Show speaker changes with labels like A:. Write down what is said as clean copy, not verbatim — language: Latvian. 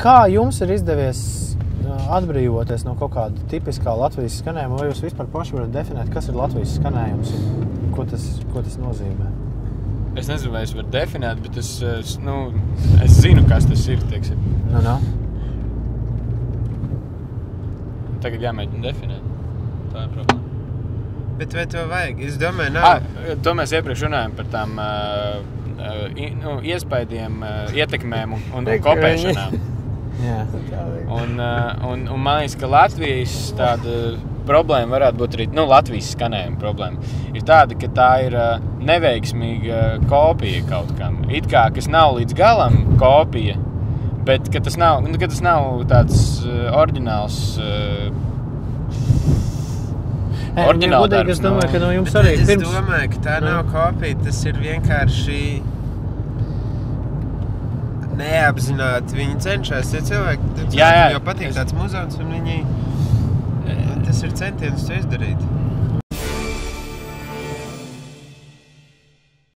A: Kā jums ir izdevies atbrīvoties no kaut kāda tipiskā Latvijas skanējuma, vai jūs vispār paši varat definēt, kas ir Latvijas skanējums un ko tas nozīmē?
B: Es nezinu, vai es varu definēt, bet es zinu, kas tas ir, teiksim.
A: Nu.
B: Tagad jāmēģina definēt. Tā ir problēma.
C: Bet vai to vajag? Es domāju, nav.
B: To mēs iepriekš runājam par tām iespaidiem, ietekmēm un kopēšanām.
A: Jā.
B: Un man liekas, ka Latvijas tāda problēma varētu būt arī, Latvijas skanējuma problēma, ir tāda, ka tā ir neveiksmīga kopija kaut kam. It kā, kas nav līdz galam kopija, bet ka tas nav tāds oriģināls
A: Godīgi, es domāju, ka no jums arī
C: Es domāju, ka tā nav kopija, tas ir vienkārši neapzināti. Viņi cenšas, cilvēki jau patīk tāds muzeons, un viņi tas ir centiens to izdarīt.